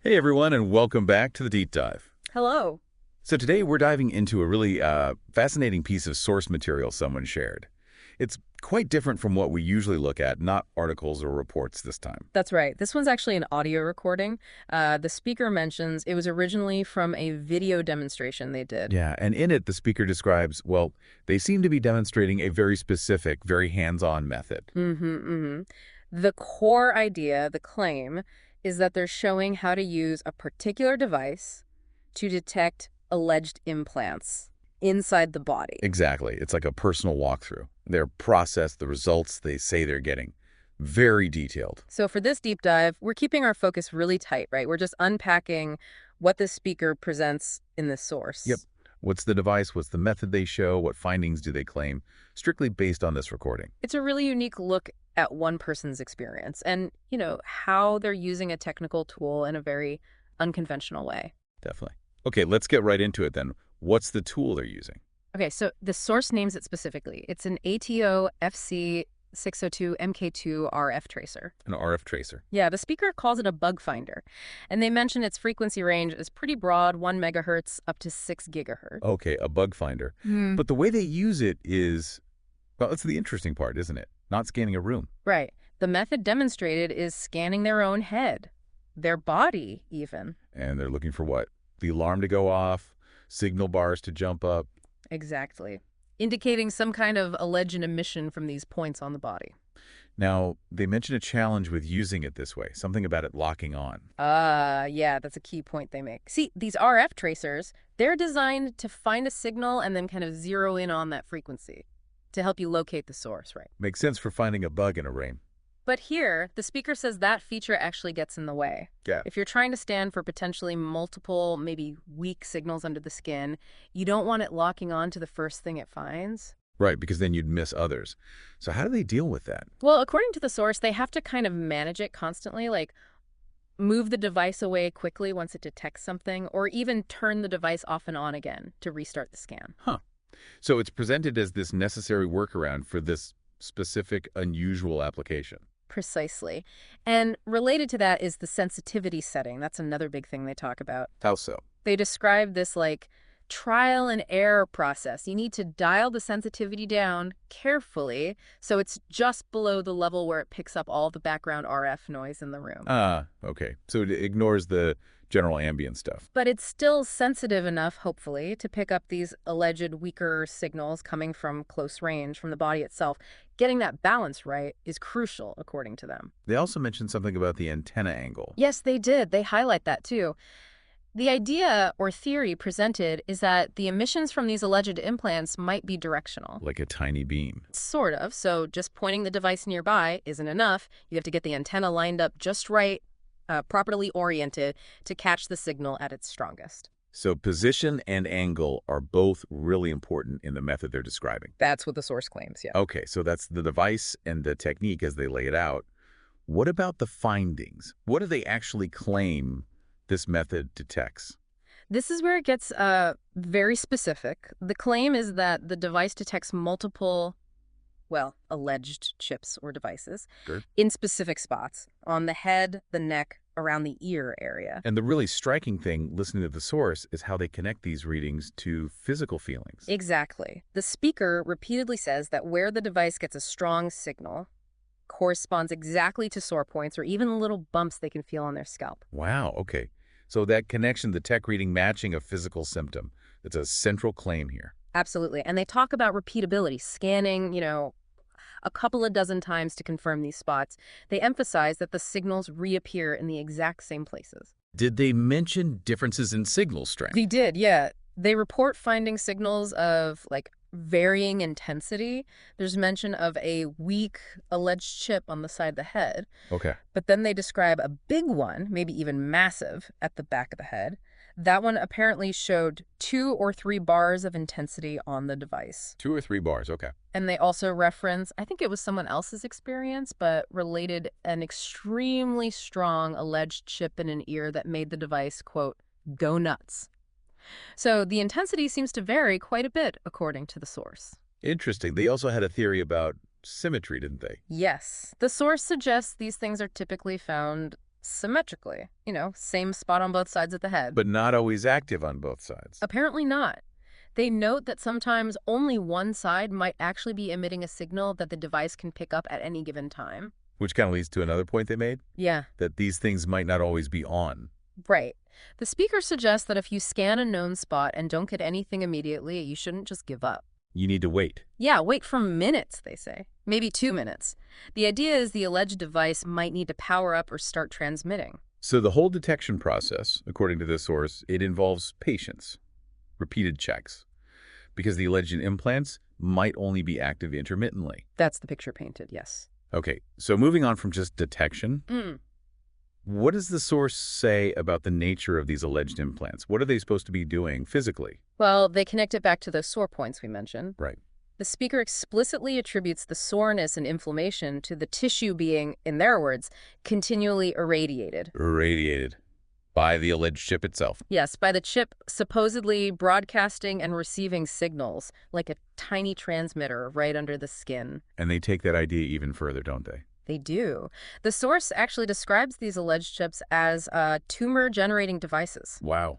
Hey everyone, and welcome back to the Deep Dive. Hello. So today we're diving into a really fascinating piece of source material someone shared. It's quite different from what we usually look at, not articles or reports this time. That's right. This one's actually an audio recording. The speaker mentions it was originally from a video demonstration they did. Yeah, and in it the speaker describes, well, they seem to be demonstrating a very specific, very hands-on method. Mm-hmm. The core idea, the claim, is that they're showing how to use a particular device to detect alleged implants inside the body. Exactly. It's like a personal walkthrough. Their process, the results they say they're getting. Very detailed. So for this deep dive, we're keeping our focus really tight, right? We're just unpacking what the speaker presents in this Yep. source. What's the device? What's the method they show? What findings do they claim? Strictly based on this recording. It's a really unique look at one person's experience and, how they're using a technical tool in a very unconventional way. Definitely. Okay, let's get right into it then. What's the tool they're using? Okay, so the source names it specifically. It's an ATO FC 602 MK2 RF tracer. An RF tracer. Yeah, the speaker calls it a bug finder, and they mention its frequency range is pretty broad, 1 megahertz up to 6 gigahertz. Okay, a bug finder. Hmm. But the way they use it is, well, it's the interesting part, isn't it? Not scanning a room. Right. The method demonstrated is scanning their own head, their body even. And they're looking for what? The alarm to go off, signal bars to jump up. Exactly. Indicating some kind of alleged emission from these points on the body. Now, they mention a challenge with using it this way, something about it locking on. Yeah, that's a key point they make. See, these RF tracers, they're designed to find a signal and then kind of zero in on that frequency to help you locate the source, right? Makes sense for finding a bug in a rain. But here, the speaker says that feature actually gets in the way. Yeah. If you're trying to scan for potentially multiple, maybe weak signals under the skin, you don't want it locking on to the first thing it finds. Right, because then you'd miss others. So how do they deal with that? Well, according to the source, they have to kind of manage it constantly, like move the device away quickly once it detects something, or even turn the device off and on again to restart the scan. Huh. So it's presented as this necessary workaround for this specific, unusual application. Precisely. And related to that is the sensitivity setting. That's another big thing they talk about. How so? They describe this like trial and error process. You need to dial the sensitivity down carefully so it's just below the level where it picks up all the background RF noise in the room. Ah, okay. So it ignores the general ambient stuff. But it's still sensitive enough, hopefully, to pick up these alleged weaker signals coming from close range from the body itself. Getting that balance right is crucial, according to them. They also mentioned something about the antenna angle. Yes, they did. They highlight that too. The idea or theory presented is that the emissions from these alleged implants might be directional. Like a tiny beam. Sort of. So just pointing the device nearby isn't enough. You have to get the antenna lined up just right, properly oriented to catch the signal at its strongest. So position and angle are both really important in the method they're describing. That's what the source claims, yeah. Okay, so that's the device and the technique as they lay it out. What about the findings? What do they actually claim this method detects? This is where it gets very specific. The claim is that the device detects multiple, well, alleged chips or devices Sure. in specific spots on the head, the neck, around the ear area. And the really striking thing, listening to the source, is how they connect these readings to physical feelings. Exactly. The speaker repeatedly says that where the device gets a strong signal corresponds exactly to sore points or even little bumps they can feel on their scalp. Wow, okay. So that connection, the tech reading matching a physical symptom, that's a central claim here. Absolutely. And they talk about repeatability, scanning, a couple of dozen times to confirm these spots. They emphasize that the signals reappear in the exact same places. Did they mention differences in signal strength? They did, yeah. They report finding signals of like varying intensity. There's mention of a weak alleged chip on the side of the head, Okay. but then they describe a big one, maybe even massive, at the back of the head. That one apparently showed 2 or 3 bars of intensity on the device. 2 or 3 bars, okay. And they also reference, I think it was someone else's experience, but related an extremely strong alleged chip in an ear that made the device, quote, go nuts. So the intensity seems to vary quite a bit, according to the source. Interesting. They also had a theory about symmetry, didn't they? Yes, the source suggests these things are typically found symmetrically. Same spot on both sides of the head. But not always active on both sides. Apparently not. They note that sometimes only one side might actually be emitting a signal that the device can pick up at any given time. Which kind of leads to another point they made, Yeah, that these things might not always be on. right. The speaker suggests that if you scan a known spot and don't get anything immediately, you shouldn't just give up. You need to wait. Yeah, wait for minutes, they say. Maybe 2 minutes. The idea is the alleged device might need to power up or start transmitting. So the whole detection process, according to this source, it involves patience, repeated checks, because the alleged implants might only be active intermittently. That's the picture painted, yes. Okay, so moving on from just detection, Mm. what does the source say about the nature of these alleged implants? What are they supposed to be doing physically? Well, they connect it back to those sore points we mentioned. Right. The speaker explicitly attributes the soreness and inflammation to the tissue being, in their words, continually irradiated. Irradiated by the alleged chip itself. Yes, by the chip supposedly broadcasting and receiving signals, like a tiny transmitter right under the skin. And they take that idea even further, don't they? They do. The source actually describes these alleged chips as tumor-generating devices. Wow.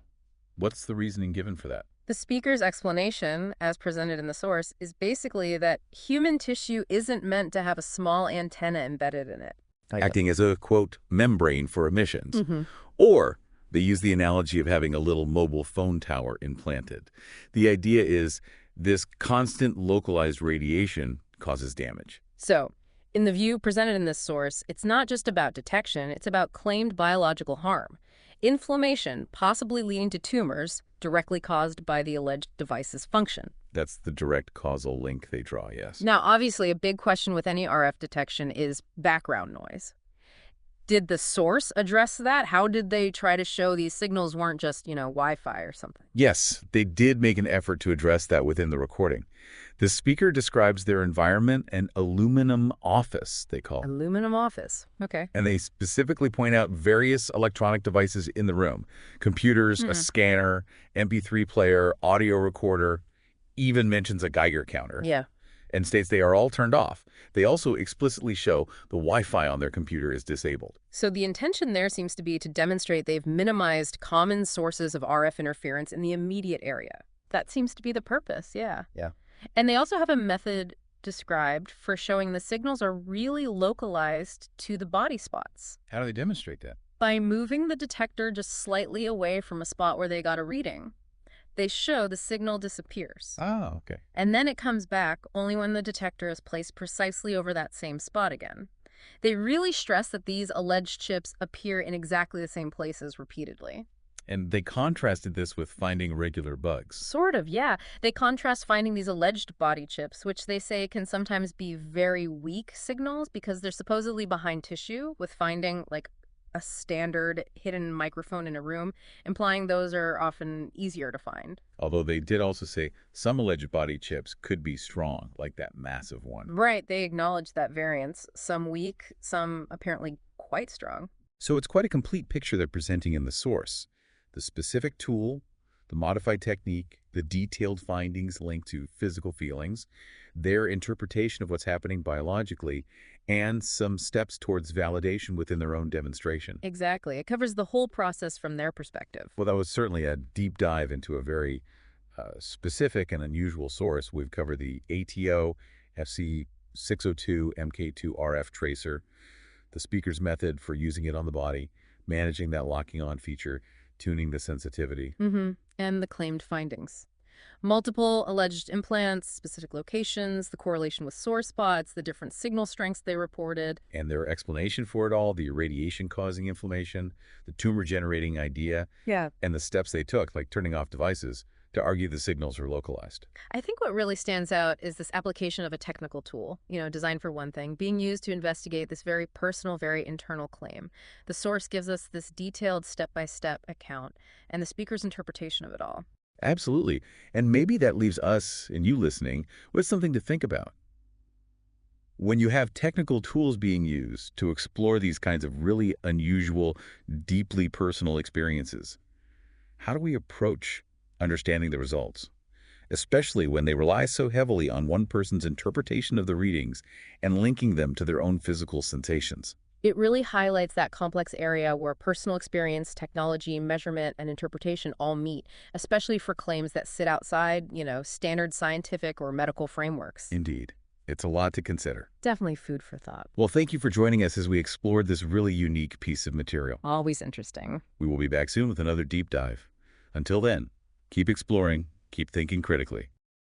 What's the reasoning given for that? The speaker's explanation, as presented in the source, is basically that human tissue isn't meant to have a small antenna embedded in it. Acting as a, quote, membrane for emissions. Mm-hmm. Or they use the analogy of having a little mobile phone tower implanted. The idea is this constant localized radiation causes damage. So, in the view presented in this source, it's not just about detection, it's about claimed biological harm. Inflammation, possibly leading to tumors, directly caused by the alleged device's function. That's the direct causal link they draw, yes. Now, obviously, a big question with any RF detection is background noise. Did the source address that? How did they try to show these signals weren't just, Wi-Fi or something? Yes, they did make an effort to address that within the recording. The speaker describes their environment an aluminum office, they call it. Aluminum office. Okay. And they specifically point out various electronic devices in the room. Computers, a scanner, MP3 player, audio recorder, even mentions a Geiger counter. Yeah. And states they are all turned off. They also explicitly show the Wi-Fi on their computer is disabled. So the intention there seems to be to demonstrate they've minimized common sources of RF interference in the immediate area. That seems to be the purpose, yeah. Yeah. And they also have a method described for showing the signals are really localized to the body spots. How do they demonstrate that? By moving the detector just slightly away from a spot where they got a reading, they show the signal disappears. Oh, okay. And then it comes back only when the detector is placed precisely over that same spot again. They really stress that these alleged chips appear in exactly the same places repeatedly. And they contrasted this with finding regular bugs. Sort of, yeah. They contrast finding these alleged body chips, which they say can sometimes be very weak signals because they're supposedly behind tissue, with finding like a standard hidden microphone in a room, implying those are often easier to find. Although they did also say some alleged body chips could be strong, like that massive one. Right, they acknowledge that variance. Some weak, some apparently quite strong. So it's quite a complete picture they're presenting in the source. The specific tool, the modified technique, the detailed findings linked to physical feelings, their interpretation of what's happening biologically, and some steps towards validation within their own demonstration. Exactly. It covers the whole process from their perspective. Well, that was certainly a deep dive into a very specific and unusual source. We've covered the ATO FC602 MK2 RF tracer, the speaker's method for using it on the body, managing that locking on feature, tuning the sensitivity. And the claimed findings. Multiple alleged implants, specific locations, the correlation with sore spots, the different signal strengths they reported. And their explanation for it all, the irradiation causing inflammation, the tumor generating idea, Yeah. and the steps they took, like turning off devices, to argue the signals are localized. I think what really stands out is this application of a technical tool, designed for one thing, being used to investigate this very personal, very internal claim. The source gives us this detailed step-by-step account and the speaker's interpretation of it all. Absolutely. And maybe that leaves us and you listening with something to think about. When you have technical tools being used to explore these kinds of really unusual, deeply personal experiences, how do we approach understanding the results, especially when they rely so heavily on one person's interpretation of the readings and linking them to their own physical sensations? It really highlights that complex area where personal experience, technology, measurement, and interpretation all meet, especially for claims that sit outside, standard scientific or medical frameworks. Indeed. It's a lot to consider. Definitely food for thought. Well, thank you for joining us as we explored this really unique piece of material. Always interesting. We will be back soon with another deep dive. Until then, keep exploring, keep thinking critically.